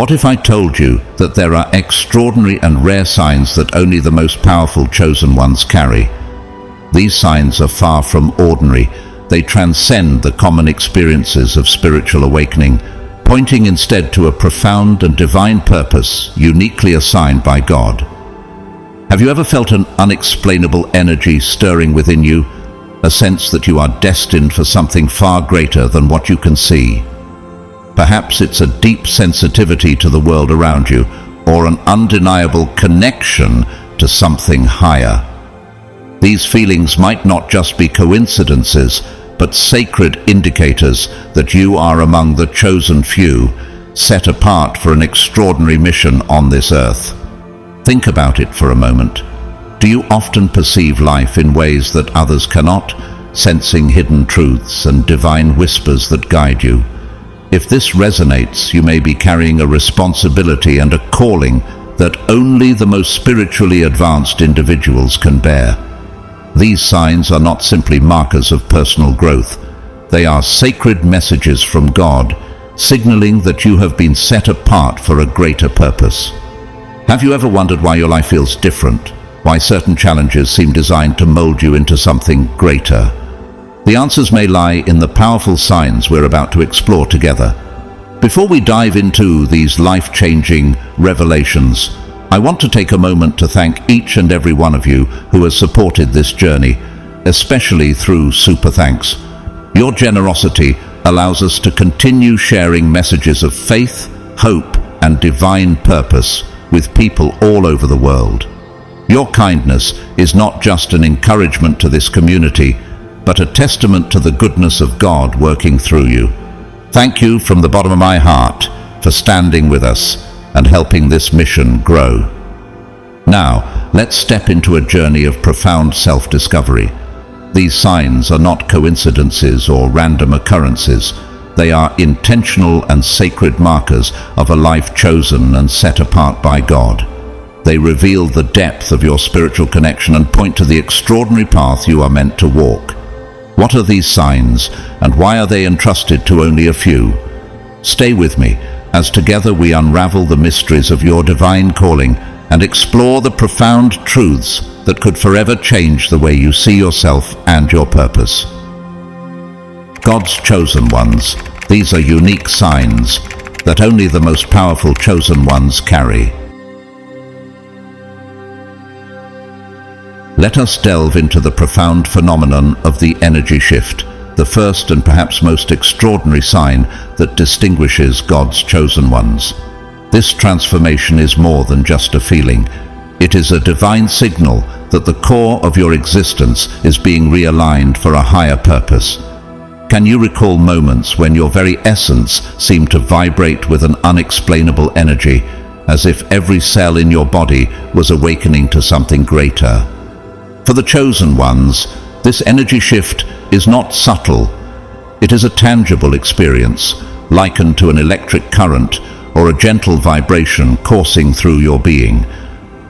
What if I told you that there are extraordinary and rare signs that only the most powerful chosen ones carry? These signs are far from ordinary. They transcend the common experiences of spiritual awakening, pointing instead to a profound and divine purpose uniquely assigned by God. Have you ever felt an unexplainable energy stirring within you, a sense that you are destined for something far greater than what you can see? Perhaps it's a deep sensitivity to the world around you, or an undeniable connection to something higher. These feelings might not just be coincidences, but sacred indicators that you are among the chosen few, set apart for an extraordinary mission on this earth. Think about it for a moment. Do you often perceive life in ways that others cannot, sensing hidden truths and divine whispers that guide you? If this resonates, you may be carrying a responsibility and a calling that only the most spiritually advanced individuals can bear. These signs are not simply markers of personal growth. They are sacred messages from God, signaling that you have been set apart for a greater purpose. Have you ever wondered why your life feels different? Why certain challenges seem designed to mold you into something greater? The answers may lie in the powerful signs we're about to explore together. Before we dive into these life-changing revelations, I want to take a moment to thank each and every one of you who has supported this journey, especially through Super Thanks. Your generosity allows us to continue sharing messages of faith, hope, and divine purpose with people all over the world. Your kindness is not just an encouragement to this community, but a testament to the goodness of God working through you. Thank you from the bottom of my heart for standing with us and helping this mission grow. Now, let's step into a journey of profound self-discovery. These signs are not coincidences or random occurrences. They are intentional and sacred markers of a life chosen and set apart by God. They reveal the depth of your spiritual connection and point to the extraordinary path you are meant to walk. What are these signs, and why are they entrusted to only a few? Stay with me as together we unravel the mysteries of your divine calling and explore the profound truths that could forever change the way you see yourself and your purpose. God's chosen ones, these are unique signs that only the most powerful chosen ones carry. Let us delve into the profound phenomenon of the energy shift, the first and perhaps most extraordinary sign that distinguishes God's chosen ones. This transformation is more than just a feeling. It is a divine signal that the core of your existence is being realigned for a higher purpose. Can you recall moments when your very essence seemed to vibrate with an unexplainable energy, as if every cell in your body was awakening to something greater? For the chosen ones, this energy shift is not subtle. It is a tangible experience, likened to an electric current or a gentle vibration coursing through your being.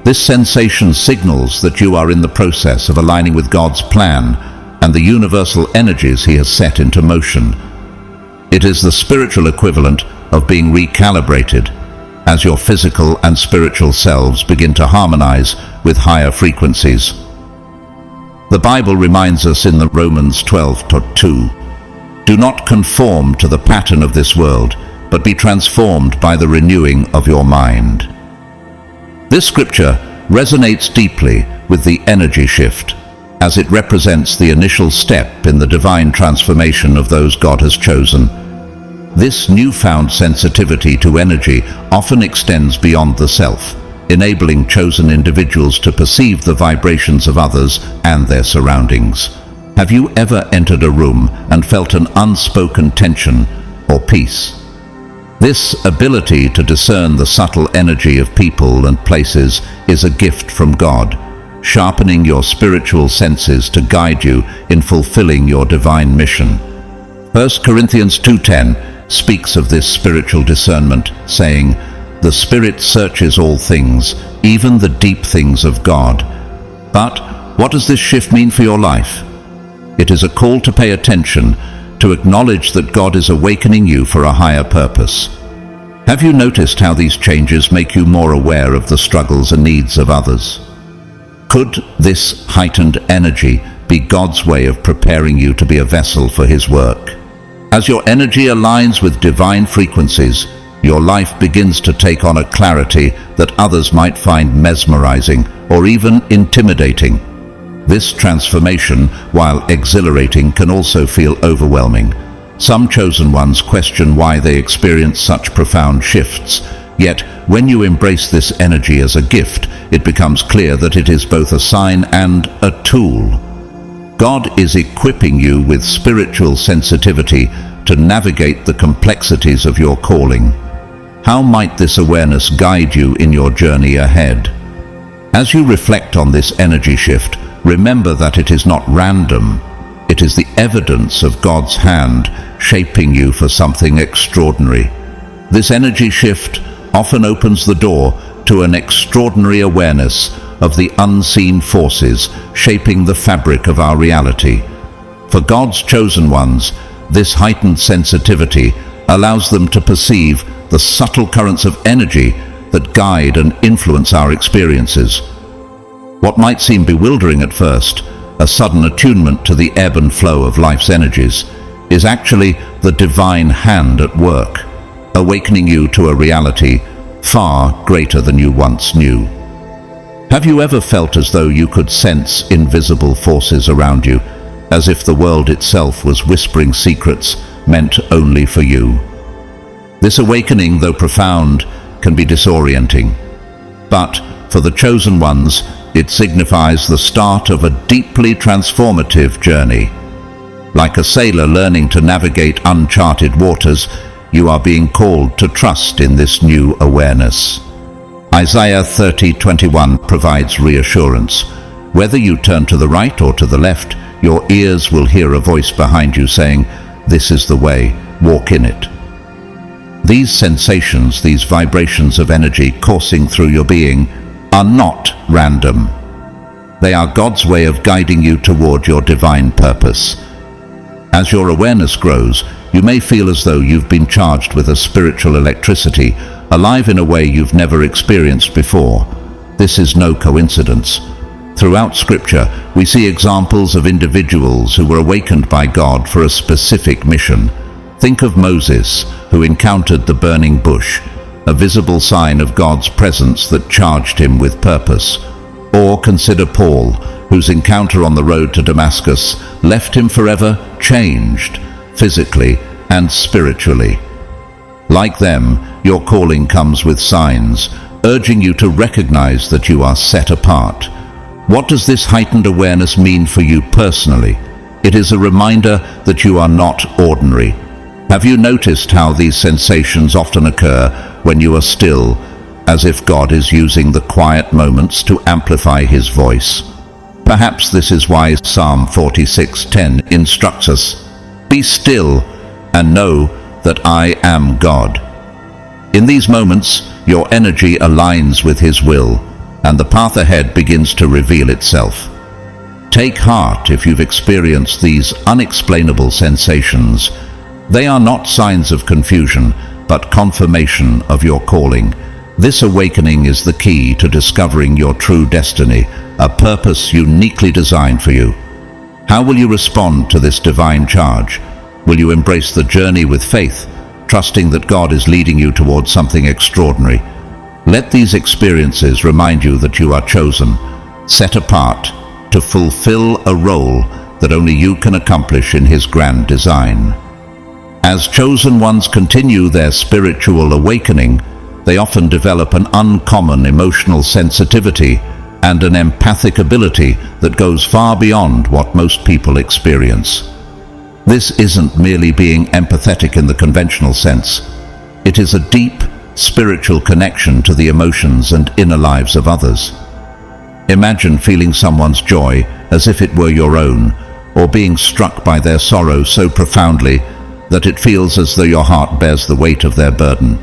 This sensation signals that you are in the process of aligning with God's plan and the universal energies He has set into motion. It is the spiritual equivalent of being recalibrated, as your physical and spiritual selves begin to harmonize with higher frequencies. The Bible reminds us in the Romans 12:2, "Do not conform to the pattern of this world, but be transformed by the renewing of your mind." This scripture resonates deeply with the energy shift, as it represents the initial step in the divine transformation of those God has chosen. This newfound sensitivity to energy often extends beyond the self, enabling chosen individuals to perceive the vibrations of others and their surroundings. Have you ever entered a room and felt an unspoken tension or peace? This ability to discern the subtle energy of people and places is a gift from God, sharpening your spiritual senses to guide you in fulfilling your divine mission. 1 Corinthians 2:10 speaks of this spiritual discernment, saying, "The Spirit searches all things, even the deep things of God." But what does this shift mean for your life? It is a call to pay attention, to acknowledge that God is awakening you for a higher purpose. Have you noticed how these changes make you more aware of the struggles and needs of others? Could this heightened energy be God's way of preparing you to be a vessel for His work? As your energy aligns with divine frequencies, your life begins to take on a clarity that others might find mesmerizing or even intimidating. This transformation, while exhilarating, can also feel overwhelming. Some chosen ones question why they experience such profound shifts, yet when you embrace this energy as a gift, it becomes clear that it is both a sign and a tool. God is equipping you with spiritual sensitivity to navigate the complexities of your calling. How might this awareness guide you in your journey ahead? As you reflect on this energy shift, remember that it is not random. It is the evidence of God's hand shaping you for something extraordinary. This energy shift often opens the door to an extraordinary awareness of the unseen forces shaping the fabric of our reality. For God's chosen ones, this heightened sensitivity allows them to perceive the subtle currents of energy that guide and influence our experiences. What might seem bewildering at first, a sudden attunement to the ebb and flow of life's energies, is actually the divine hand at work, awakening you to a reality far greater than you once knew. Have you ever felt as though you could sense invisible forces around you, as if the world itself was whispering secrets meant only for you? This awakening, though profound, can be disorienting. But for the chosen ones, it signifies the start of a deeply transformative journey. Like a sailor learning to navigate uncharted waters, you are being called to trust in this new awareness. Isaiah 30:21 provides reassurance. Whether you turn to the right or to the left, your ears will hear a voice behind you saying, "This is the way, walk in it." These sensations, these vibrations of energy coursing through your being, are not random. They are God's way of guiding you toward your divine purpose. As your awareness grows, you may feel as though you've been charged with a spiritual electricity, alive in a way you've never experienced before. This is no coincidence. Throughout Scripture, we see examples of individuals who were awakened by God for a specific mission. Think of Moses, who encountered the burning bush, a visible sign of God's presence that charged him with purpose. Or consider Paul, whose encounter on the road to Damascus left him forever changed, physically and spiritually. Like them, your calling comes with signs, urging you to recognize that you are set apart. What does this heightened awareness mean for you personally? It is a reminder that you are not ordinary. Have you noticed how these sensations often occur when you are still, as if God is using the quiet moments to amplify His voice? Perhaps this is why Psalm 46:10 instructs us, "Be still and know that I am God." In these moments, your energy aligns with His will, and the path ahead begins to reveal itself. Take heart if you've experienced these unexplainable sensations. They are not signs of confusion, but confirmation of your calling. This awakening is the key to discovering your true destiny, a purpose uniquely designed for you. How will you respond to this divine charge? Will you embrace the journey with faith, trusting that God is leading you towards something extraordinary? Let these experiences remind you that you are chosen, set apart, to fulfill a role that only you can accomplish in His grand design. As chosen ones continue their spiritual awakening, they often develop an uncommon emotional sensitivity and an empathic ability that goes far beyond what most people experience. This isn't merely being empathetic in the conventional sense. It is a deep, spiritual connection to the emotions and inner lives of others. Imagine feeling someone's joy as if it were your own, or being struck by their sorrow so profoundly that it feels as though your heart bears the weight of their burden.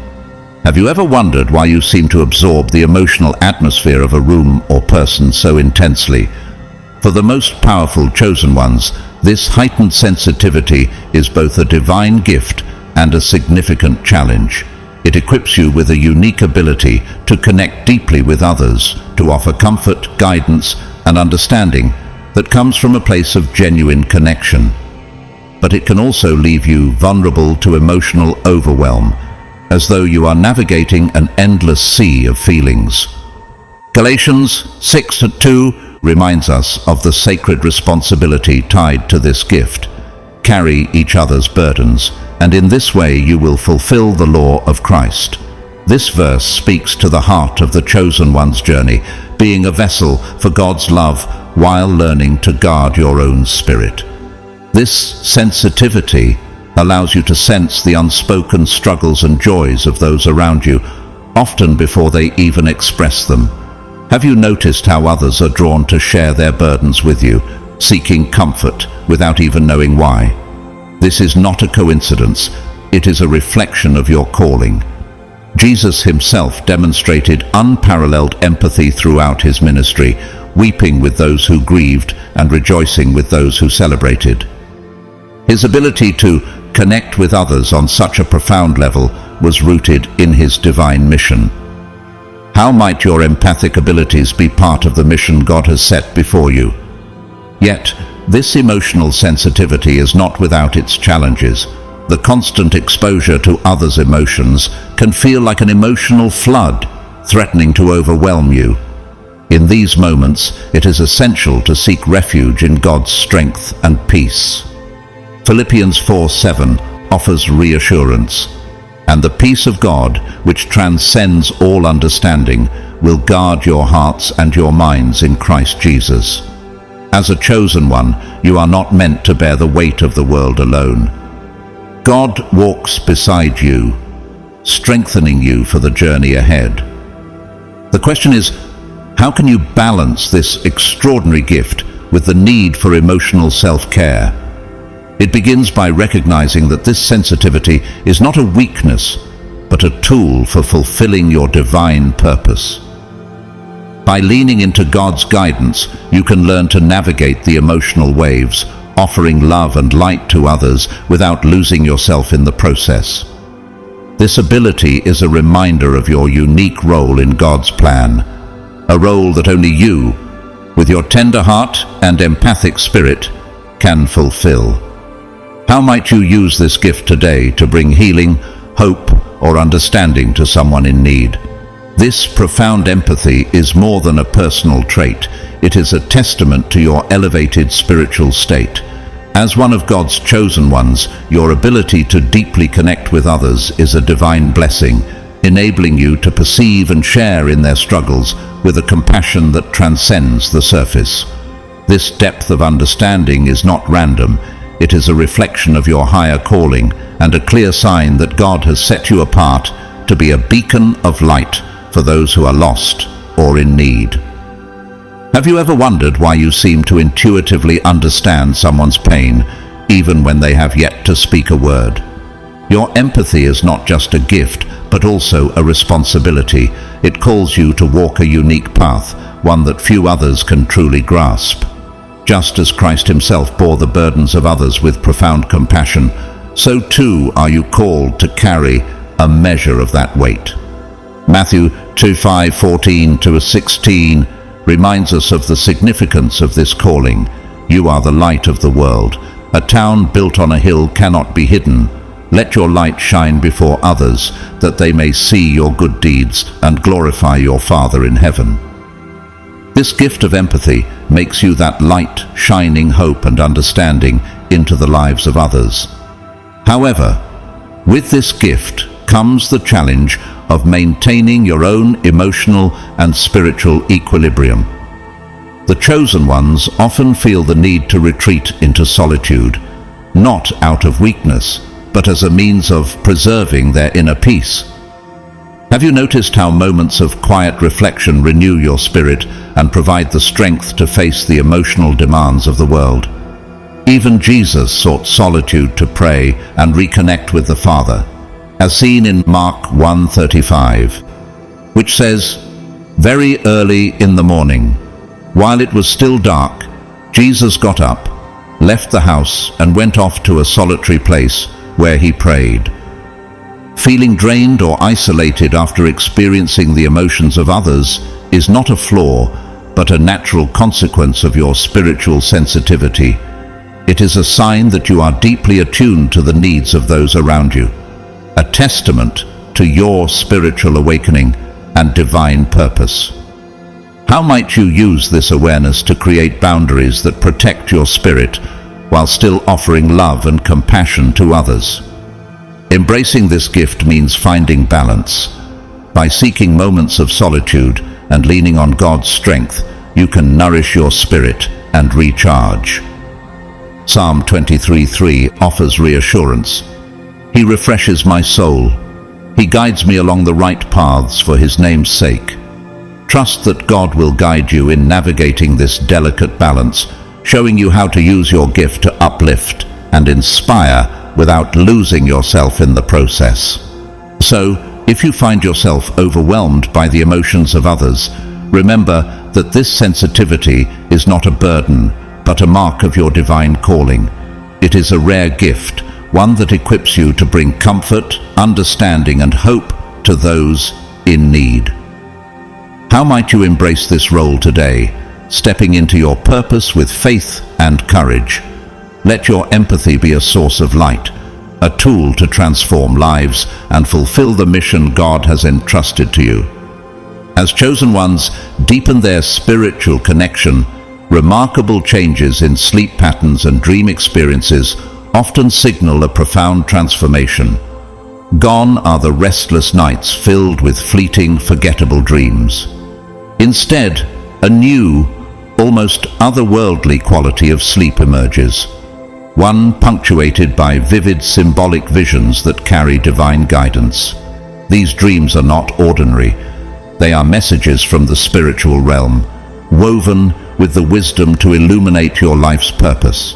Have you ever wondered why you seem to absorb the emotional atmosphere of a room or person so intensely? For the most powerful chosen ones, this heightened sensitivity is both a divine gift and a significant challenge. It equips you with a unique ability to connect deeply with others, to offer comfort, guidance, and understanding that comes from a place of genuine connection. But it can also leave you vulnerable to emotional overwhelm, as though you are navigating an endless sea of feelings. Galatians 6:2 reminds us of the sacred responsibility tied to this gift. Carry each other's burdens, and in this way you will fulfill the law of Christ. This verse speaks to the heart of the chosen one's journey, being a vessel for God's love while learning to guard your own spirit. This sensitivity allows you to sense the unspoken struggles and joys of those around you, often before they even express them. Have you noticed how others are drawn to share their burdens with you, seeking comfort without even knowing why? This is not a coincidence. It is a reflection of your calling. Jesus himself demonstrated unparalleled empathy throughout his ministry, weeping with those who grieved and rejoicing with those who celebrated. His ability to connect with others on such a profound level was rooted in his divine mission. How might your empathic abilities be part of the mission God has set before you? Yet, this emotional sensitivity is not without its challenges. The constant exposure to others' emotions can feel like an emotional flood, threatening to overwhelm you. In these moments, it is essential to seek refuge in God's strength and peace. Philippians 4:7 offers reassurance. And the peace of God, which transcends all understanding, will guard your hearts and your minds in Christ Jesus. As a chosen one, you are not meant to bear the weight of the world alone. God walks beside you, strengthening you for the journey ahead. The question is, how can you balance this extraordinary gift with the need for emotional self-care? It begins by recognizing that this sensitivity is not a weakness, but a tool for fulfilling your divine purpose. By leaning into God's guidance, you can learn to navigate the emotional waves, offering love and light to others without losing yourself in the process. This ability is a reminder of your unique role in God's plan, a role that only you, with your tender heart and empathic spirit, can fulfill. How might you use this gift today to bring healing, hope, or understanding to someone in need? This profound empathy is more than a personal trait. It is a testament to your elevated spiritual state. As one of God's chosen ones, your ability to deeply connect with others is a divine blessing, enabling you to perceive and share in their struggles with a compassion that transcends the surface. This depth of understanding is not random. It is a reflection of your higher calling and a clear sign that God has set you apart to be a beacon of light for those who are lost or in need. Have you ever wondered why you seem to intuitively understand someone's pain, even when they have yet to speak a word? Your empathy is not just a gift, but also a responsibility. It calls you to walk a unique path, one that few others can truly grasp. Just as Christ himself bore the burdens of others with profound compassion, so too are you called to carry a measure of that weight. Matthew 2:14-16 reminds us of the significance of this calling. You are the light of the world. A town built on a hill cannot be hidden. Let your light shine before others, that they may see your good deeds and glorify your Father in heaven. This gift of empathy makes you that light, shining hope and understanding into the lives of others. However, with this gift comes the challenge of maintaining your own emotional and spiritual equilibrium. The chosen ones often feel the need to retreat into solitude, not out of weakness, but as a means of preserving their inner peace. Have you noticed how moments of quiet reflection renew your spirit and provide the strength to face the emotional demands of the world? Even Jesus sought solitude to pray and reconnect with the Father, as seen in Mark 1:35, which says, "Very early in the morning, while it was still dark, Jesus got up, left the house and went off to a solitary place where he prayed." Feeling drained or isolated after experiencing the emotions of others is not a flaw, but a natural consequence of your spiritual sensitivity. It is a sign that you are deeply attuned to the needs of those around you, a testament to your spiritual awakening and divine purpose. How might you use this awareness to create boundaries that protect your spirit while still offering love and compassion to others? Embracing this gift means finding balance. By seeking moments of solitude and leaning on God's strength, you can nourish your spirit and recharge. Psalm 23:3 offers reassurance. He refreshes my soul. He guides me along the right paths for His name's sake. Trust that God will guide you in navigating this delicate balance, showing you how to use your gift to uplift and inspire without losing yourself in the process. So, if you find yourself overwhelmed by the emotions of others, remember that this sensitivity is not a burden, but a mark of your divine calling. It is a rare gift, one that equips you to bring comfort, understanding, and hope to those in need. How might you embrace this role today, stepping into your purpose with faith and courage? Let your empathy be a source of light, a tool to transform lives and fulfill the mission God has entrusted to you. As chosen ones deepen their spiritual connection, remarkable changes in sleep patterns and dream experiences often signal a profound transformation. Gone are the restless nights filled with fleeting, forgettable dreams. Instead, a new, almost otherworldly quality of sleep emerges, one punctuated by vivid symbolic visions that carry divine guidance. These dreams are not ordinary. They are messages from the spiritual realm, woven with the wisdom to illuminate your life's purpose.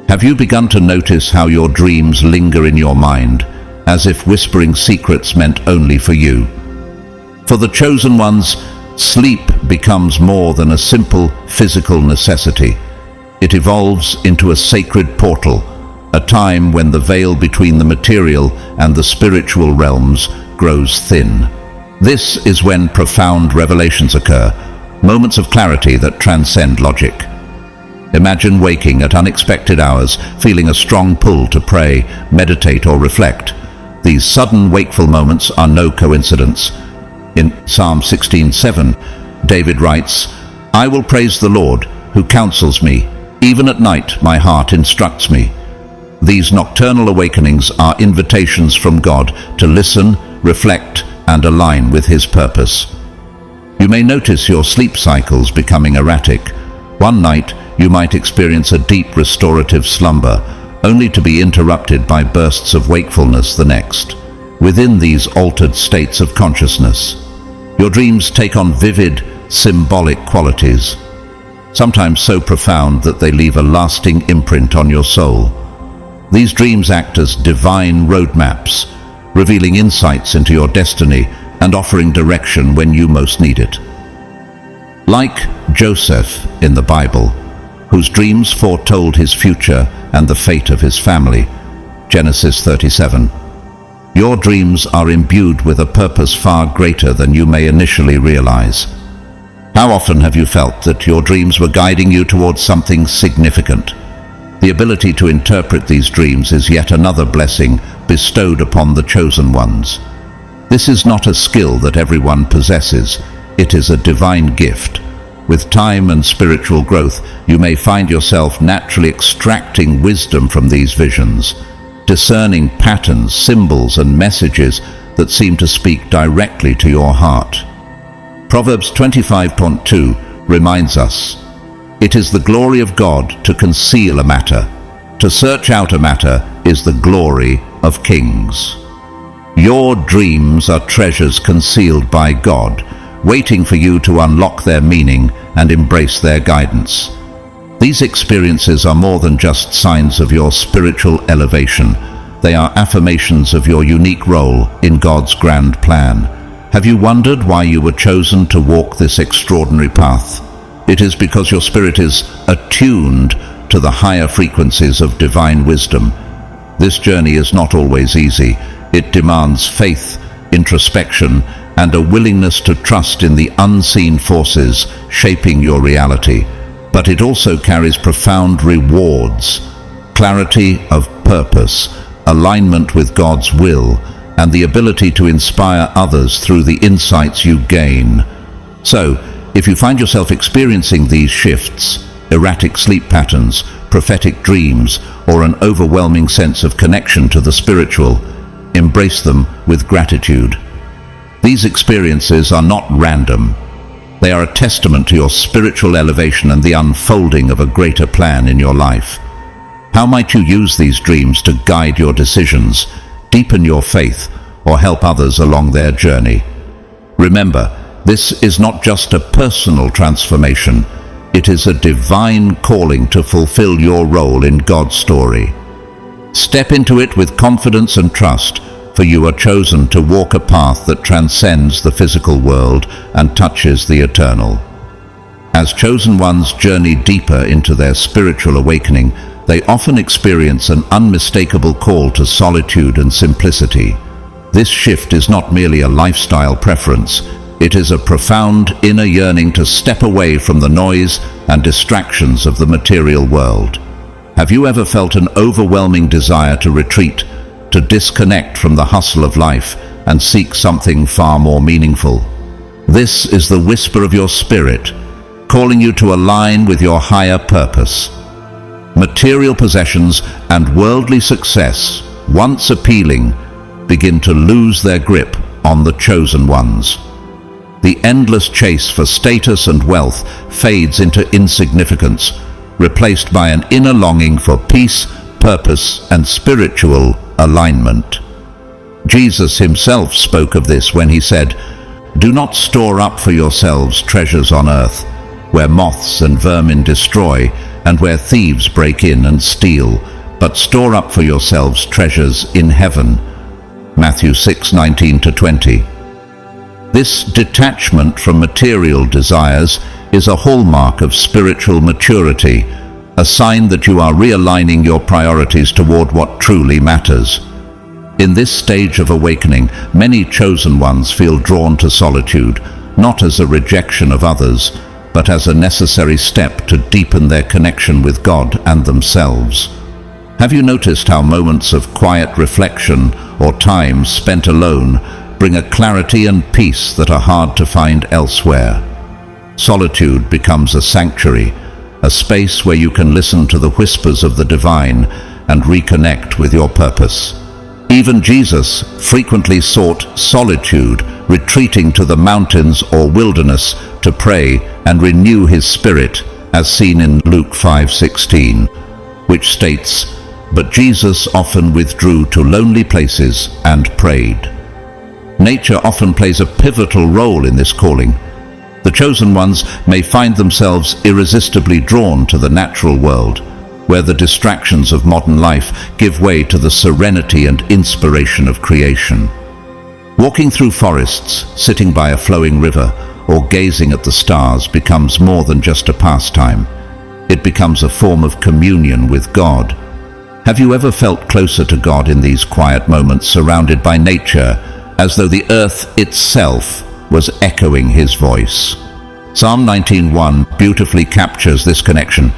Have you begun to notice how your dreams linger in your mind, as if whispering secrets meant only for you? For the chosen ones, sleep becomes more than a simple physical necessity. It evolves into a sacred portal, a time when the veil between the material and the spiritual realms grows thin. This is when profound revelations occur, moments of clarity that transcend logic. Imagine waking at unexpected hours, feeling a strong pull to pray, meditate, or reflect. These sudden wakeful moments are no coincidence. In Psalm 16:7, David writes, "I will praise the Lord, who counsels me. Even at night my heart instructs me." These nocturnal awakenings are invitations from God to listen, reflect, and align with His purpose. You may notice your sleep cycles becoming erratic. One night, you might experience a deep restorative slumber, only to be interrupted by bursts of wakefulness the next. Within these altered states of consciousness, your dreams take on vivid, symbolic qualities, sometimes so profound that they leave a lasting imprint on your soul. These dreams act as divine roadmaps, revealing insights into your destiny and offering direction when you most need it. Like Joseph in the Bible, whose dreams foretold his future and the fate of his family, Genesis 37. Your dreams are imbued with a purpose far greater than you may initially realize. How often have you felt that your dreams were guiding you towards something significant? The ability to interpret these dreams is yet another blessing bestowed upon the chosen ones. This is not a skill that everyone possesses. It is a divine gift. With time and spiritual growth, you may find yourself naturally extracting wisdom from these visions, discerning patterns, symbols, and messages that seem to speak directly to your heart. Proverbs 25:2 reminds us, "It is the glory of God to conceal a matter. To search out a matter is the glory of kings." Your dreams are treasures concealed by God, waiting for you to unlock their meaning and embrace their guidance. These experiences are more than just signs of your spiritual elevation. They are affirmations of your unique role in God's grand plan. Have you wondered why you were chosen to walk this extraordinary path? It is because your spirit is attuned to the higher frequencies of divine wisdom. This journey is not always easy. It demands faith, introspection, and a willingness to trust in the unseen forces shaping your reality. But it also carries profound rewards: clarity of purpose, alignment with God's will, and the ability to inspire others through the insights you gain. So, if you find yourself experiencing these shifts, erratic sleep patterns, prophetic dreams, or an overwhelming sense of connection to the spiritual, embrace them with gratitude. These experiences are not random. They are a testament to your spiritual elevation and the unfolding of a greater plan in your life. How might you use these dreams to guide your decisions, deepen your faith, or help others along their journey? Remember, this is not just a personal transformation. It is a divine calling to fulfill your role in God's story. Step into it with confidence and trust, for you are chosen to walk a path that transcends the physical world and touches the eternal. As chosen ones journey deeper into their spiritual awakening, they often experience an unmistakable call to solitude and simplicity. This shift is not merely a lifestyle preference. It is a profound inner yearning to step away from the noise and distractions of the material world. Have you ever felt an overwhelming desire to retreat, to disconnect from the hustle of life and seek something far more meaningful? This is the whisper of your spirit, calling you to align with your higher purpose. Material possessions and worldly success, once appealing, begin to lose their grip on the chosen ones. The endless chase for status and wealth fades into insignificance, replaced by an inner longing for peace, purpose, and spiritual alignment. Jesus himself spoke of this when he said, "Do not store up for yourselves treasures on earth, where moths and vermin destroy, and where thieves break in and steal, but store up for yourselves treasures in heaven." Matthew 6:19-20. This detachment from material desires is a hallmark of spiritual maturity, a sign that you are realigning your priorities toward what truly matters. In this stage of awakening, many chosen ones feel drawn to solitude, not as a rejection of others, but as a necessary step to deepen their connection with God and themselves. Have you noticed how moments of quiet reflection or time spent alone bring a clarity and peace that are hard to find elsewhere? Solitude becomes a sanctuary, a space where you can listen to the whispers of the divine and reconnect with your purpose. Even Jesus frequently sought solitude, retreating to the mountains or wilderness to pray and renew his spirit, as seen in Luke 5:16, which states, "But Jesus often withdrew to lonely places and prayed." Nature often plays a pivotal role in this calling. The chosen ones may find themselves irresistibly drawn to the natural world, where the distractions of modern life give way to the serenity and inspiration of creation. Walking through forests, sitting by a flowing river, or gazing at the stars becomes more than just a pastime. It becomes a form of communion with God. Have you ever felt closer to God in these quiet moments, surrounded by nature, as though the earth itself was echoing his voice? Psalm 19:1 beautifully captures this connection.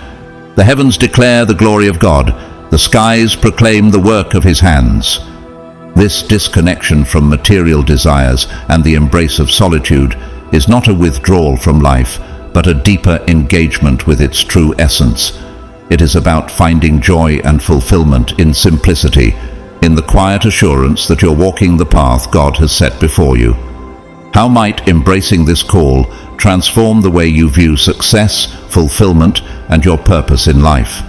"The heavens declare the glory of God, the skies proclaim the work of his hands." This disconnection from material desires and the embrace of solitude is not a withdrawal from life, but a deeper engagement with its true essence. It is about finding joy and fulfillment in simplicity, in the quiet assurance that you're walking the path God has set before you. How might embracing this call transform the way you view success, fulfillment, and your purpose in life?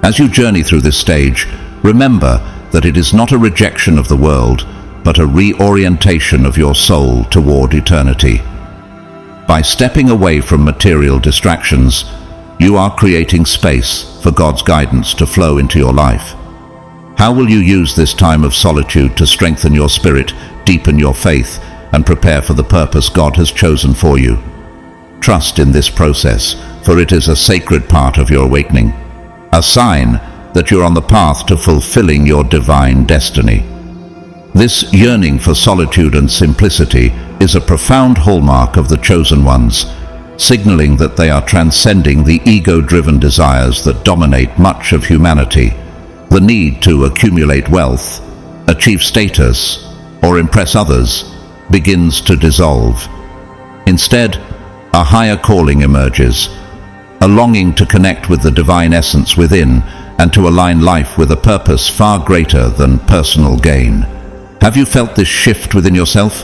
As you journey through this stage, remember that it is not a rejection of the world, but a reorientation of your soul toward eternity. By stepping away from material distractions, you are creating space for God's guidance to flow into your life. How will you use this time of solitude to strengthen your spirit, deepen your faith, and prepare for the purpose God has chosen for you? Trust in this process, for it is a sacred part of your awakening, a sign that you're on the path to fulfilling your divine destiny. This yearning for solitude and simplicity is a profound hallmark of the chosen ones, signaling that they are transcending the ego-driven desires that dominate much of humanity. The need to accumulate wealth, achieve status, or impress others begins to dissolve. Instead, a higher calling emerges, a longing to connect with the divine essence within and to align life with a purpose far greater than personal gain. Have you felt this shift within yourself,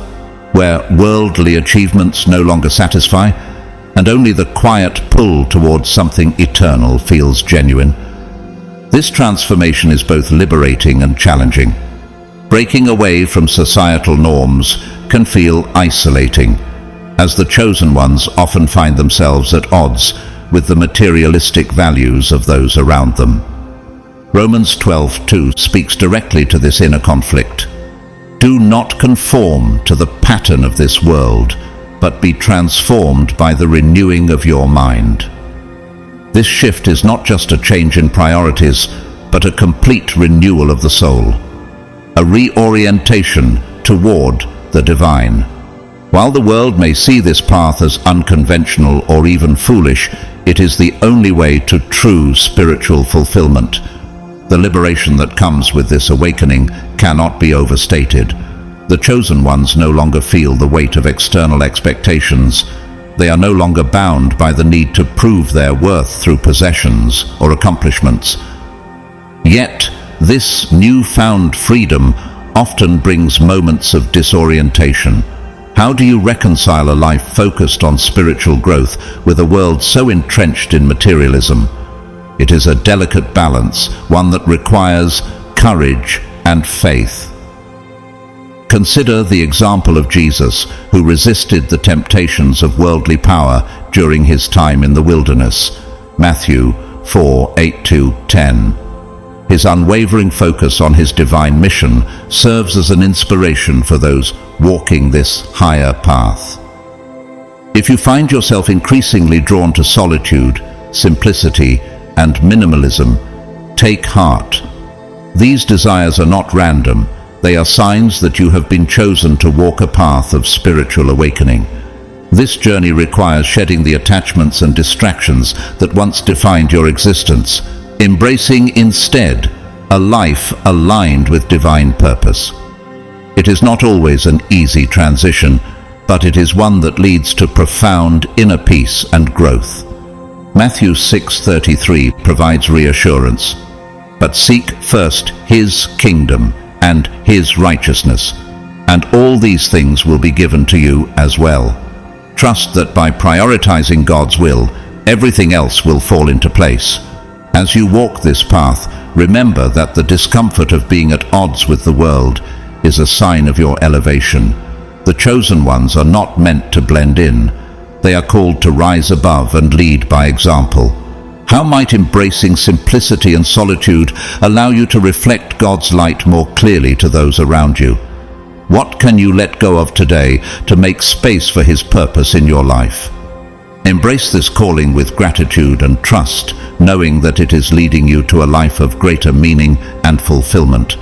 where worldly achievements no longer satisfy, and only the quiet pull towards something eternal feels genuine? This transformation is both liberating and challenging. Breaking away from societal norms can feel isolating, as the chosen ones often find themselves at odds with the materialistic values of those around them. Romans 12:2 speaks directly to this inner conflict. Do not conform to the pattern of this world, but be transformed by the renewing of your mind. This shift is not just a change in priorities, but a complete renewal of the soul, a reorientation toward the divine. While the world may see this path as unconventional or even foolish, it is the only way to true spiritual fulfillment. The liberation that comes with this awakening cannot be overstated. The chosen ones no longer feel the weight of external expectations. They are no longer bound by the need to prove their worth through possessions or accomplishments. Yet, this newfound freedom often brings moments of disorientation. How do you reconcile a life focused on spiritual growth with a world so entrenched in materialism? It is a delicate balance, one that requires courage and faith. Consider the example of Jesus, who resisted the temptations of worldly power during his time in the wilderness. Matthew 4:8-10. His unwavering focus on his divine mission serves as an inspiration for those walking this higher path. If you find yourself increasingly drawn to solitude, simplicity, and minimalism, take heart. These desires are not random. They are signs that you have been chosen to walk a path of spiritual awakening. This journey requires shedding the attachments and distractions that once defined your existence, embracing instead a life aligned with divine purpose. It is not always an easy transition, but it is one that leads to profound inner peace and growth. Matthew 6:33 provides reassurance. But seek first his kingdom and his righteousness, and all these things will be given to you as well. Trust that by prioritizing God's will, everything else will fall into place. As you walk this path, remember that the discomfort of being at odds with the world is a sign of your elevation. The chosen ones are not meant to blend in. They are called to rise above and lead by example. How might embracing simplicity and solitude allow you to reflect God's light more clearly to those around you? What can you let go of today to make space for His purpose in your life? Embrace this calling with gratitude and trust, knowing that it is leading you to a life of greater meaning and fulfillment.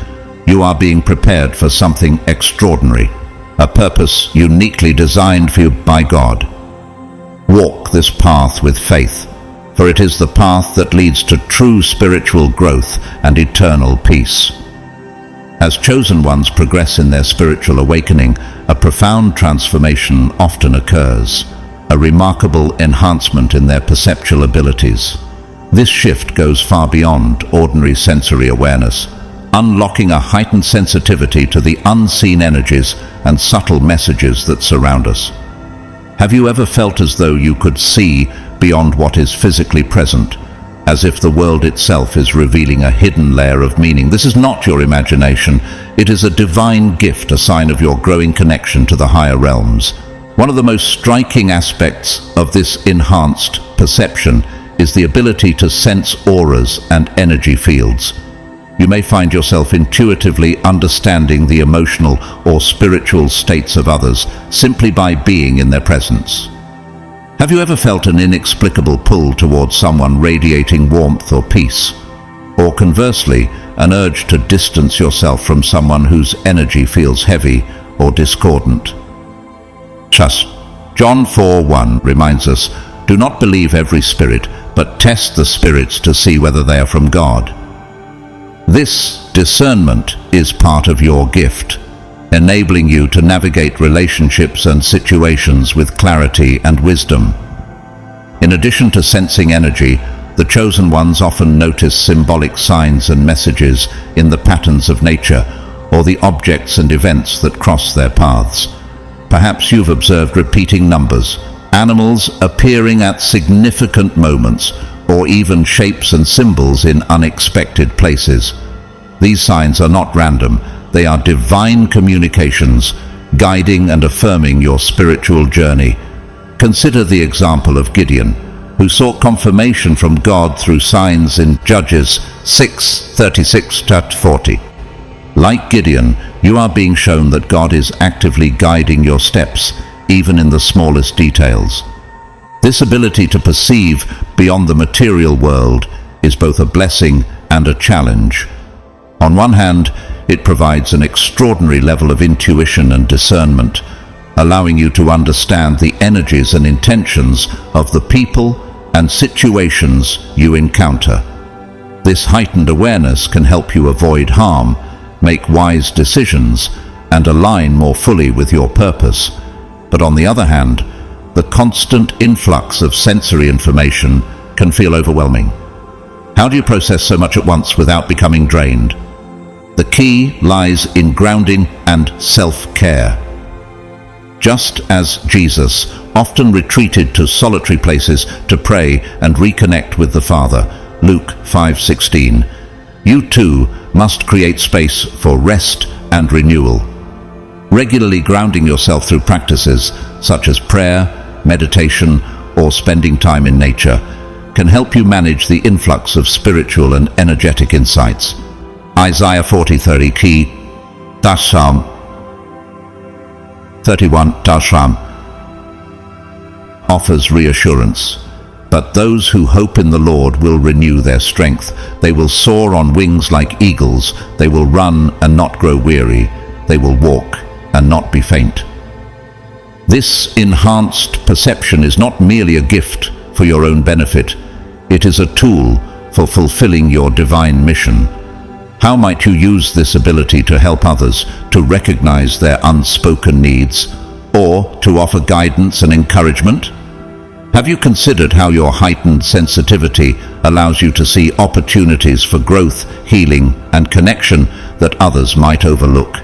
You are being prepared for something extraordinary, a purpose uniquely designed for you by God. Walk this path with faith, for it is the path that leads to true spiritual growth and eternal peace. As chosen ones progress in their spiritual awakening, a profound transformation often occurs, a remarkable enhancement in their perceptual abilities. This shift goes far beyond ordinary sensory awareness, unlocking a heightened sensitivity to the unseen energies and subtle messages that surround us. Have you ever felt as though you could see beyond what is physically present, as if the world itself is revealing a hidden layer of meaning? This is not your imagination. It is a divine gift, a sign of your growing connection to the higher realms. One of the most striking aspects of this enhanced perception is the ability to sense auras and energy fields. You may find yourself intuitively understanding the emotional or spiritual states of others simply by being in their presence. Have you ever felt an inexplicable pull towards someone radiating warmth or peace? or conversely, an urge to distance yourself from someone whose energy feels heavy or discordant. Trust. John 4:1 reminds us, "Do not believe every spirit, but test the spirits to see whether they are from God." This discernment is part of your gift, enabling you to navigate relationships and situations with clarity and wisdom. In addition to sensing energy, the chosen ones often notice symbolic signs and messages in the patterns of nature or the objects and events that cross their paths. Perhaps you've observed repeating numbers, animals appearing at significant moments, or even shapes and symbols in unexpected places. These signs are not random. They are divine communications, guiding and affirming your spiritual journey. Consider the example of Gideon, who sought confirmation from God through signs in Judges 6:36-40. Like Gideon, you are being shown that God is actively guiding your steps, even in the smallest details. This ability to perceive beyond the material world is both a blessing and a challenge. On one hand, it provides an extraordinary level of intuition and discernment, allowing you to understand the energies and intentions of the people and situations you encounter. This heightened awareness can help you avoid harm, make wise decisions, and align more fully with your purpose. But on the other hand, the constant influx of sensory information can feel overwhelming. How do you process so much at once without becoming drained? The key lies in grounding and self-care. Just as Jesus often retreated to solitary places to pray and reconnect with the Father, Luke 5:16, you too must create space for rest and renewal. Regularly grounding yourself through practices such as prayer, meditation, or spending time in nature can help you manage the influx of spiritual and energetic insights. Isaiah 40:30 key Psalm 31 Psalm offers reassurance. But those who hope in the Lord will renew their strength. They will soar on wings like eagles. They will run and not grow weary. They will walk and not be faint. This enhanced perception is not merely a gift for your own benefit. It is a tool for fulfilling your divine mission. How might you use this ability to help others to recognize their unspoken needs or to offer guidance and encouragement? Have you considered how your heightened sensitivity allows you to see opportunities for growth, healing, and connection that others might overlook?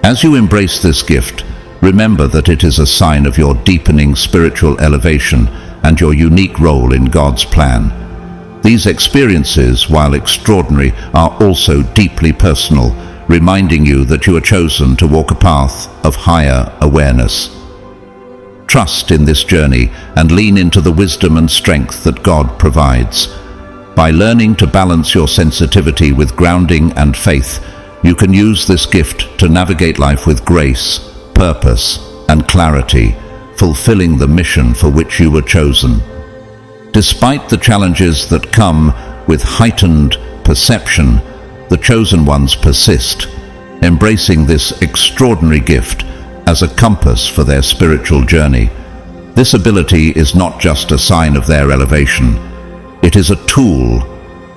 As you embrace this gift, remember that it is a sign of your deepening spiritual elevation and your unique role in God's plan. These experiences, while extraordinary, are also deeply personal, reminding you that you are chosen to walk a path of higher awareness. Trust in this journey and lean into the wisdom and strength that God provides. By learning to balance your sensitivity with grounding and faith, you can use this gift to navigate life with grace, purpose, and clarity, fulfilling the mission for which you were chosen. Despite the challenges that come with heightened perception, the chosen ones persist, embracing this extraordinary gift as a compass for their spiritual journey. This ability is not just a sign of their elevation. It is a tool,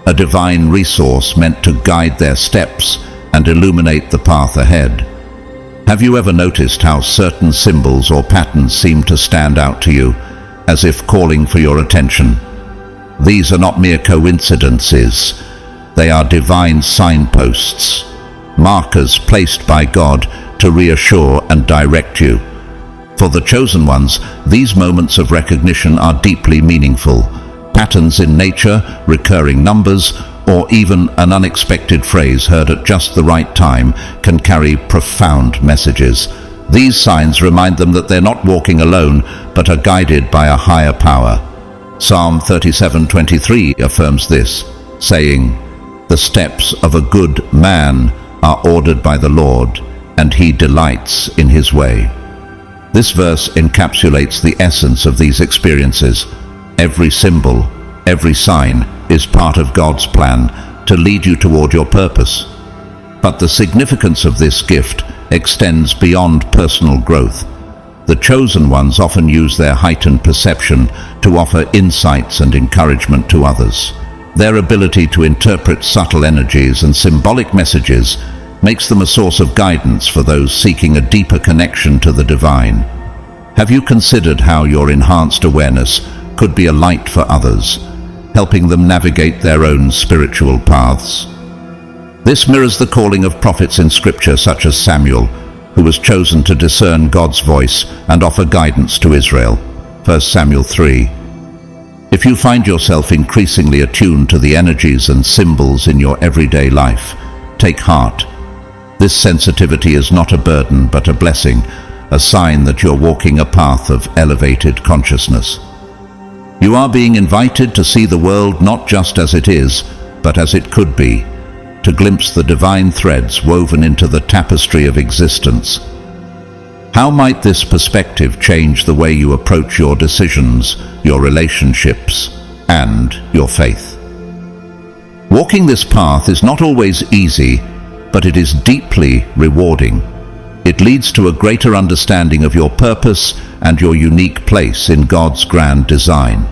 a divine resource meant to guide their steps and illuminate the path ahead. Have you ever noticed how certain symbols or patterns seem to stand out to you, as if calling for your attention? These are not mere coincidences. They are divine signposts, markers placed by God to reassure and direct you. For the chosen ones, these moments of recognition are deeply meaningful. Patterns in nature, recurring numbers, or even an unexpected phrase heard at just the right time can carry profound messages. These signs remind them that they're not walking alone, but are guided by a higher power. Psalm 37:23 affirms this, saying, "The steps of a good man are ordered by the Lord, and he delights in his way." This verse encapsulates the essence of these experiences. Every symbol, every sign is part of God's plan, to lead you toward your purpose. But the significance of this gift extends beyond personal growth. The chosen ones often use their heightened perception to offer insights and encouragement to others. Their ability to interpret subtle energies and symbolic messages makes them a source of guidance for those seeking a deeper connection to the divine. Have you considered how your enhanced awareness could be a light for others, helping them navigate their own spiritual paths? This mirrors the calling of prophets in Scripture such as Samuel, who was chosen to discern God's voice and offer guidance to Israel. 1 Samuel 3. If you find yourself increasingly attuned to the energies and symbols in your everyday life, take heart. This sensitivity is not a burden but a blessing, a sign that you're walking a path of elevated consciousness. You are being invited to see the world not just as it is, but as it could be, to glimpse the divine threads woven into the tapestry of existence. How might this perspective change the way you approach your decisions, your relationships, and your faith? Walking this path is not always easy, but it is deeply rewarding. It leads to a greater understanding of your purpose and your unique place in God's grand design.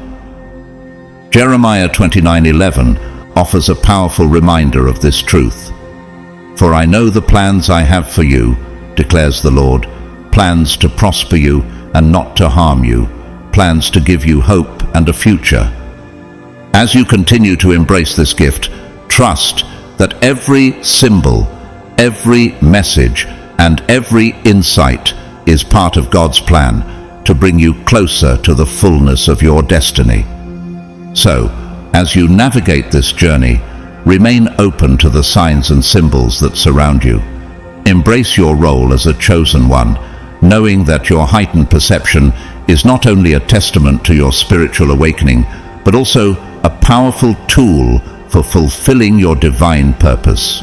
Jeremiah 29:11 offers a powerful reminder of this truth. For I know the plans I have for you, declares the Lord, plans to prosper you and not to harm you, plans to give you hope and a future. As you continue to embrace this gift, trust that every symbol, every message, and every insight is part of God's plan to bring you closer to the fullness of your destiny. So, as you navigate this journey, remain open to the signs and symbols that surround you. Embrace your role as a chosen one, knowing that your heightened perception is not only a testament to your spiritual awakening, but also a powerful tool for fulfilling your divine purpose.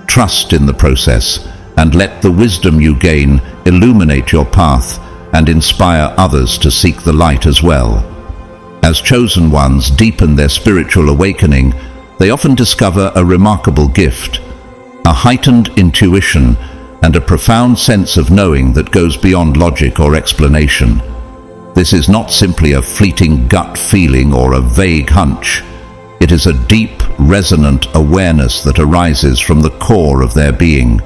Trust in the process and let the wisdom you gain illuminate your path and inspire others to seek the light as well. As chosen ones deepen their spiritual awakening, they often discover a remarkable gift, a heightened intuition and a profound sense of knowing that goes beyond logic or explanation. This is not simply a fleeting gut feeling or a vague hunch. It is a deep, resonant awareness that arises from the core of their being.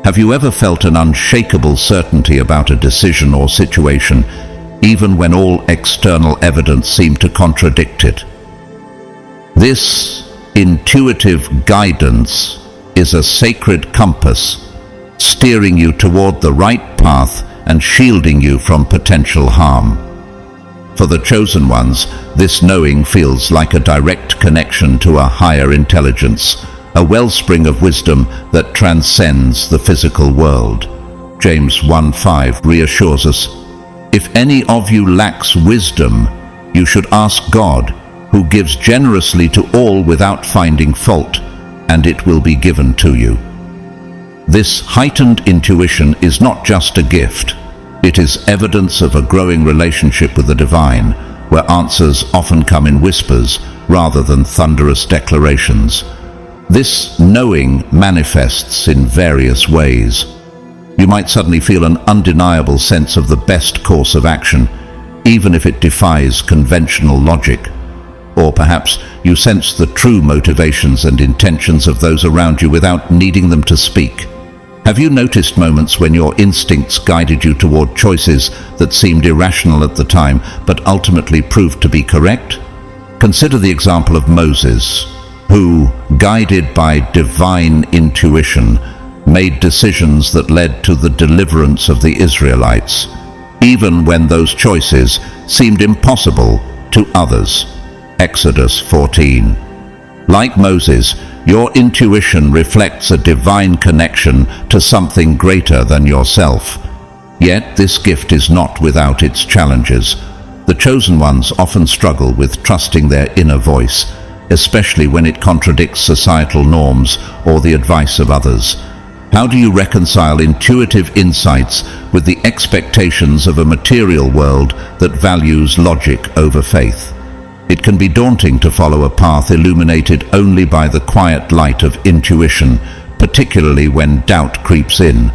Have you ever felt an unshakable certainty about a decision or situation, even when all external evidence seemed to contradict it? This intuitive guidance is a sacred compass, steering you toward the right path and shielding you from potential harm. For the chosen ones, this knowing feels like a direct connection to a higher intelligence, a wellspring of wisdom that transcends the physical world. James 1:5 reassures us, "If any of you lacks wisdom, you should ask God, who gives generously to all without finding fault, and it will be given to you." This heightened intuition is not just a gift. It is evidence of a growing relationship with the divine, where answers often come in whispers rather than thunderous declarations. This knowing manifests in various ways. You might suddenly feel an undeniable sense of the best course of action, even if it defies conventional logic. Or perhaps you sense the true motivations and intentions of those around you without needing them to speak. Have you noticed moments when your instincts guided you toward choices that seemed irrational at the time, but ultimately proved to be correct? Consider the example of Moses, who, guided by divine intuition, made decisions that led to the deliverance of the Israelites, even when those choices seemed impossible to others. Exodus 14. Like Moses, your intuition reflects a divine connection to something greater than yourself. Yet this gift is not without its challenges. The chosen ones often struggle with trusting their inner voice, especially when it contradicts societal norms or the advice of others. How do you reconcile intuitive insights with the expectations of a material world that values logic over faith? It can be daunting to follow a path illuminated only by the quiet light of intuition, particularly when doubt creeps in.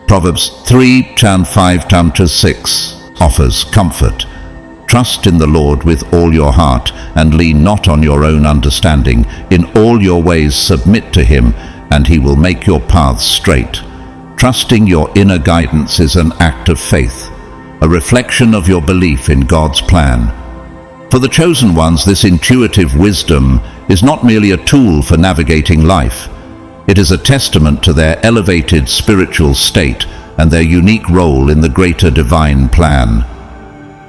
Proverbs 3:5-6 offers comfort. Trust in the Lord with all your heart, and lean not on your own understanding. In all your ways submit to him, and he will make your paths straight. Trusting your inner guidance is an act of faith, a reflection of your belief in God's plan. For the chosen ones, this intuitive wisdom is not merely a tool for navigating life. It is a testament to their elevated spiritual state and their unique role in the greater divine plan.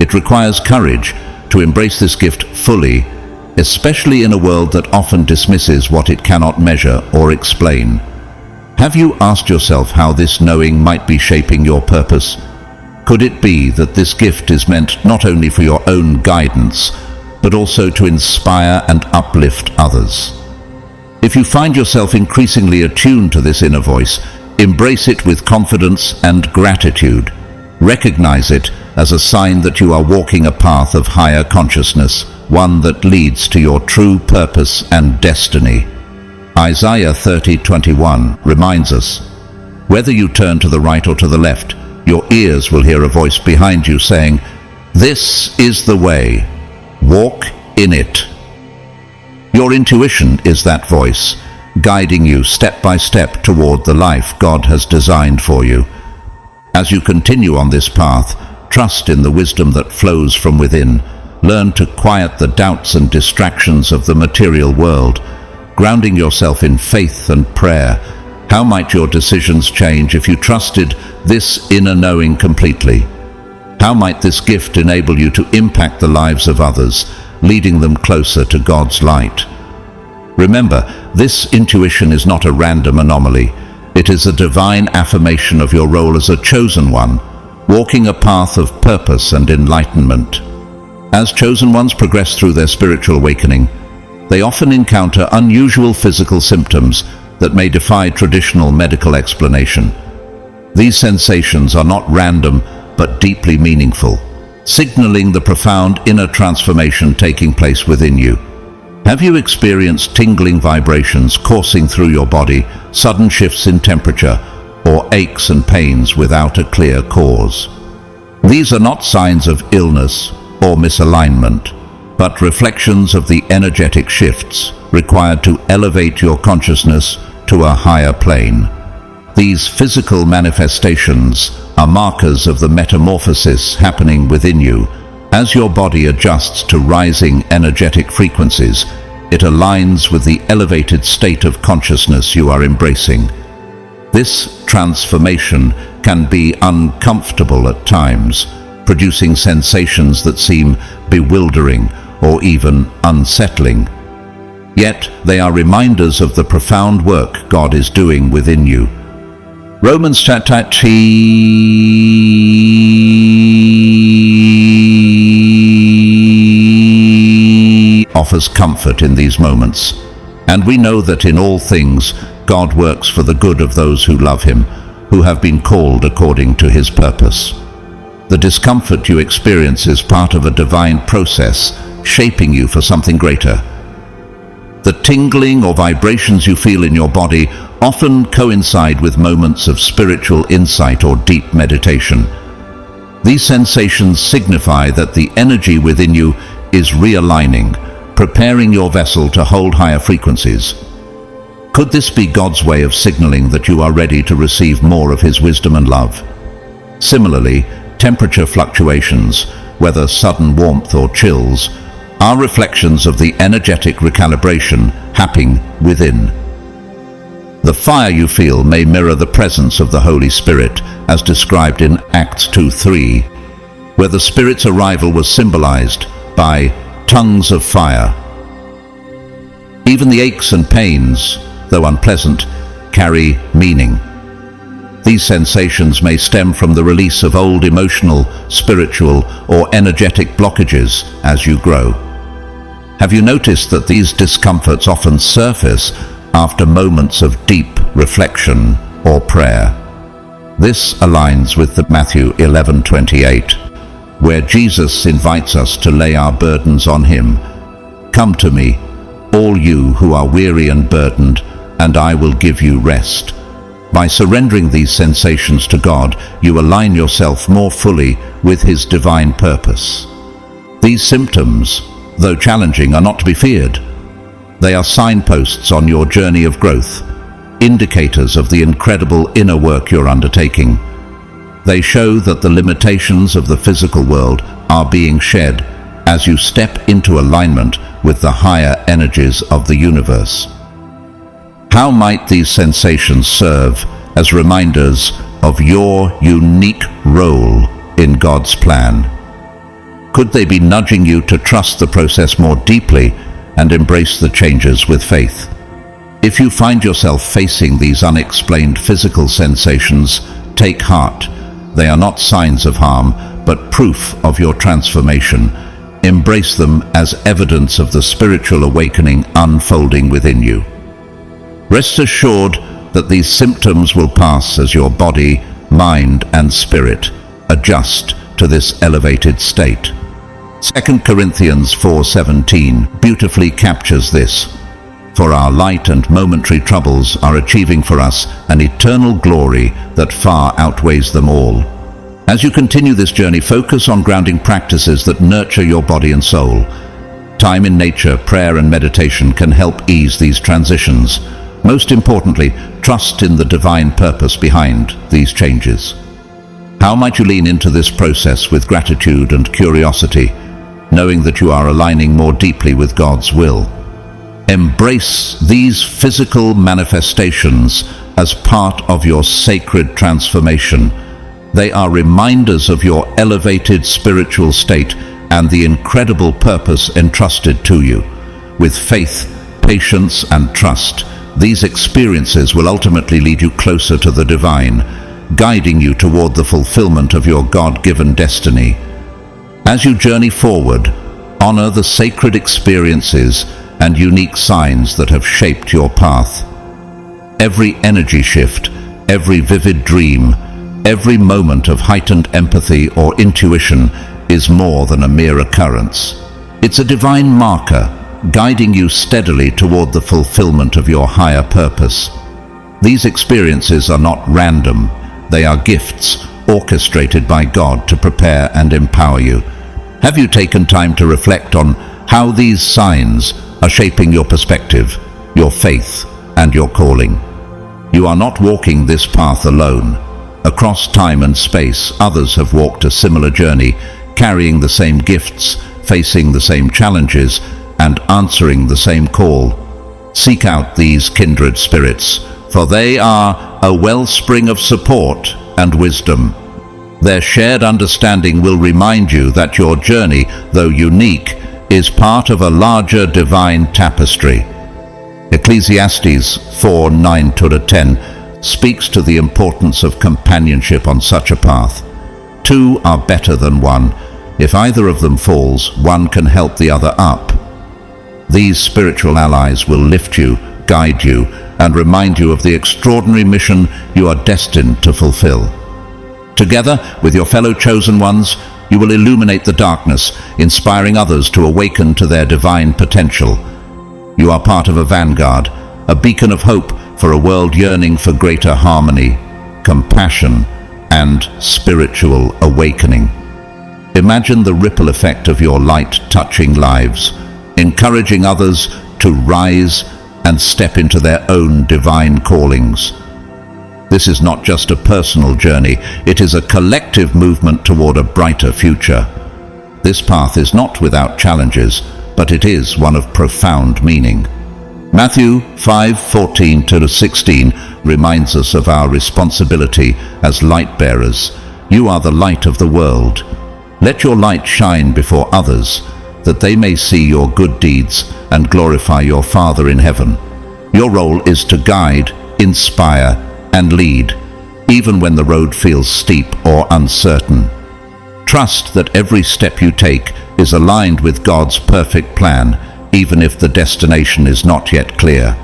It requires courage to embrace this gift fully, especially in a world that often dismisses what it cannot measure or explain. Have you asked yourself how this knowing might be shaping your purpose? Could it be that this gift is meant not only for your own guidance, but also to inspire and uplift others? If you find yourself increasingly attuned to this inner voice, embrace it with confidence and gratitude. Recognize it as a sign that you are walking a path of higher consciousness, one that leads to your true purpose and destiny. Isaiah 30:21 reminds us, "Whether you turn to the right or to the left, your ears will hear a voice behind you saying, 'This is the way, walk in it.'" Your intuition is that voice, guiding you step by step toward the life God has designed for you. As you continue on this path, trust in the wisdom that flows from within. Learn to quiet the doubts and distractions of the material world, grounding yourself in faith and prayer. How might your decisions change if you trusted this inner knowing completely? How might this gift enable you to impact the lives of others, leading them closer to God's light? Remember, this intuition is not a random anomaly. It is a divine affirmation of your role as a chosen one, walking a path of purpose and enlightenment. As chosen ones progress through their spiritual awakening, they often encounter unusual physical symptoms that may defy traditional medical explanation. These sensations are not random but deeply meaningful, signaling the profound inner transformation taking place within you. Have you experienced tingling vibrations coursing through your body, sudden shifts in temperature, or aches and pains without a clear cause? These are not signs of illness or misalignment, but reflections of the energetic shifts required to elevate your consciousness to a higher plane. These physical manifestations are markers of the metamorphosis happening within you. As your body adjusts to rising energetic frequencies, it aligns with the elevated state of consciousness you are embracing. This transformation can be uncomfortable at times, producing sensations that seem bewildering or even unsettling. Yet they are reminders of the profound work God is doing within you. Romans chapter 3 offers comfort in these moments, and we know that in all things God works for the good of those who love him, who have been called according to his purpose. The discomfort you experience is part of a divine process shaping you for something greater. The tingling or vibrations you feel in your body often coincide with moments of spiritual insight or deep meditation. These sensations signify that the energy within you is realigning, preparing your vessel to hold higher frequencies. Could this be God's way of signaling that you are ready to receive more of his wisdom and love? Similarly, temperature fluctuations, whether sudden warmth or chills, are reflections of the energetic recalibration happening within. The fire you feel may mirror the presence of the Holy Spirit, as described in Acts 2:3, where the Spirit's arrival was symbolized by tongues of fire. Even the aches and pains, though unpleasant, carry meaning. These sensations may stem from the release of old emotional, spiritual, or energetic blockages as you grow. Have you noticed that these discomforts often surface after moments of deep reflection or prayer? This aligns with the Matthew 11:28, where Jesus invites us to lay our burdens on him, Come to me, all you who are weary and burdened, and I will give you rest. By surrendering these sensations to God, you align yourself more fully with His divine purpose. These symptoms, though challenging, are not to be feared. They are signposts on your journey of growth, indicators of the incredible inner work you're undertaking. They show that the limitations of the physical world are being shed as you step into alignment with the higher energies of the universe. How might these sensations serve as reminders of your unique role in God's plan? Could they be nudging you to trust the process more deeply and embrace the changes with faith? If you find yourself facing these unexplained physical sensations, take heart. They are not signs of harm, but proof of your transformation. Embrace them as evidence of the spiritual awakening unfolding within you. Rest assured that these symptoms will pass as your body, mind, and spirit adjust to this elevated state. 2 Corinthians 4:17 beautifully captures this. For our light and momentary troubles are achieving for us an eternal glory that far outweighs them all. As you continue this journey, focus on grounding practices that nurture your body and soul. Time in nature, prayer, and meditation can help ease these transitions. Most importantly, trust in the divine purpose behind these changes. How might you lean into this process with gratitude and curiosity, knowing that you are aligning more deeply with God's will? Embrace these physical manifestations as part of your sacred transformation. They are reminders of your elevated spiritual state and the incredible purpose entrusted to you. With faith, patience, and trust, these experiences will ultimately lead you closer to the divine, guiding you toward the fulfillment of your God-given destiny. As you journey forward, honor the sacred experiences and unique signs that have shaped your path. Every energy shift, every vivid dream, every moment of heightened empathy or intuition is more than a mere occurrence. It's a divine marker, guiding you steadily toward the fulfillment of your higher purpose. These experiences are not random. They are gifts orchestrated by God to prepare and empower you. Have you taken time to reflect on how these signs are shaping your perspective, your faith, and your calling? You are not walking this path alone. Across time and space, others have walked a similar journey, carrying the same gifts, facing the same challenges, and answering the same call. Seek out these kindred spirits, for they are a wellspring of support and wisdom. Their shared understanding will remind you that your journey, though unique, is part of a larger divine tapestry. Ecclesiastes 4:9-10 speaks to the importance of companionship on such a path. Two are better than one. If either of them falls, one can help the other up. These spiritual allies will lift you, guide you, and remind you of the extraordinary mission you are destined to fulfill. Together with your fellow chosen ones, you will illuminate the darkness, inspiring others to awaken to their divine potential. You are part of a vanguard, a beacon of hope for a world yearning for greater harmony, compassion, and spiritual awakening. Imagine the ripple effect of your light touching lives, encouraging others to rise and step into their own divine callings. This is not just a personal journey, it is a collective movement toward a brighter future. This path is not without challenges, but it is one of profound meaning. Matthew 5:14-16 reminds us of our responsibility as light bearers. You are the light of the world. Let your light shine before others, that they may see your good deeds and glorify your Father in heaven. Your role is to guide, inspire, and lead, even when the road feels steep or uncertain. Trust that every step you take is aligned with God's perfect plan, even if the destination is not yet clear.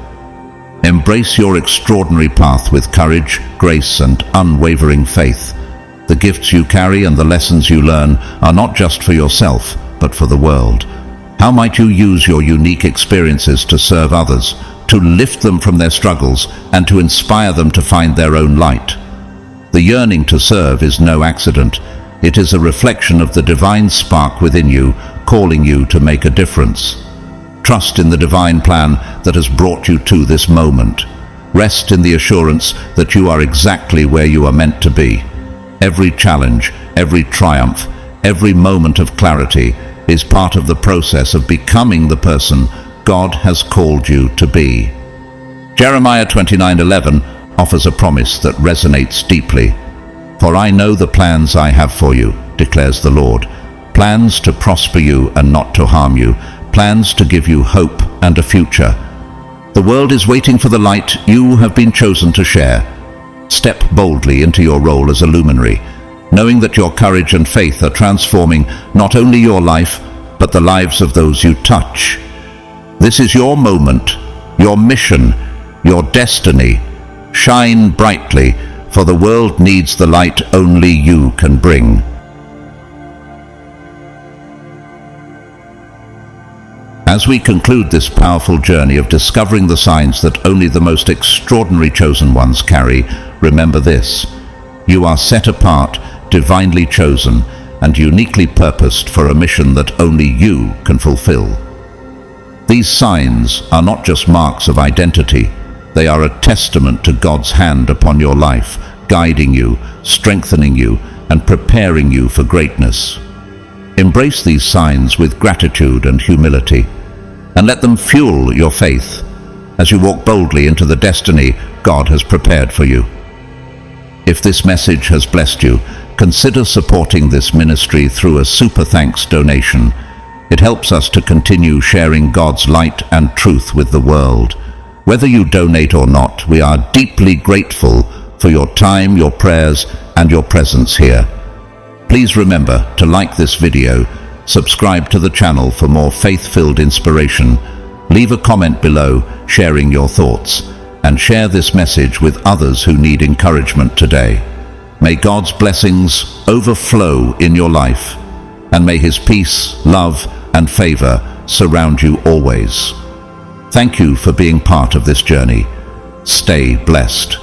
Embrace your extraordinary path with courage, grace, and unwavering faith. The gifts you carry and the lessons you learn are not just for yourself, but for the world. How might you use your unique experiences to serve others, to lift them from their struggles, and to inspire them to find their own light? The yearning to serve is no accident. It is a reflection of the divine spark within you, calling you to make a difference. Trust in the divine plan that has brought you to this moment. Rest in the assurance that you are exactly where you are meant to be. Every challenge, every triumph, every moment of clarity is part of the process of becoming the person God has called you to be. Jeremiah 29:11 offers a promise that resonates deeply. "For I know the plans I have for you, declares the Lord, plans to prosper you and not to harm you, plans to give you hope and a future." The world is waiting for the light you have been chosen to share. Step boldly into your role as a luminary, knowing that your courage and faith are transforming not only your life, but the lives of those you touch. This is your moment, your mission, your destiny. Shine brightly, for the world needs the light only you can bring. As we conclude this powerful journey of discovering the signs that only the most extraordinary chosen ones carry, remember this: you are set apart, divinely chosen, and uniquely purposed for a mission that only you can fulfill. These signs are not just marks of identity, they are a testament to God's hand upon your life, guiding you, strengthening you, and preparing you for greatness. Embrace these signs with gratitude and humility, and let them fuel your faith as you walk boldly into the destiny God has prepared for you. If this message has blessed you, consider supporting this ministry through a super thanks donation. It helps us to continue sharing God's light and truth with the world. Whether you donate or not, we are deeply grateful for your time, your prayers, and your presence here. Please remember to like this video, subscribe to the channel for more faith-filled inspiration, leave a comment below sharing your thoughts, and share this message with others who need encouragement today. May God's blessings overflow in your life, and may His peace, love, and favor surround you always. Thank you for being part of this journey. Stay blessed.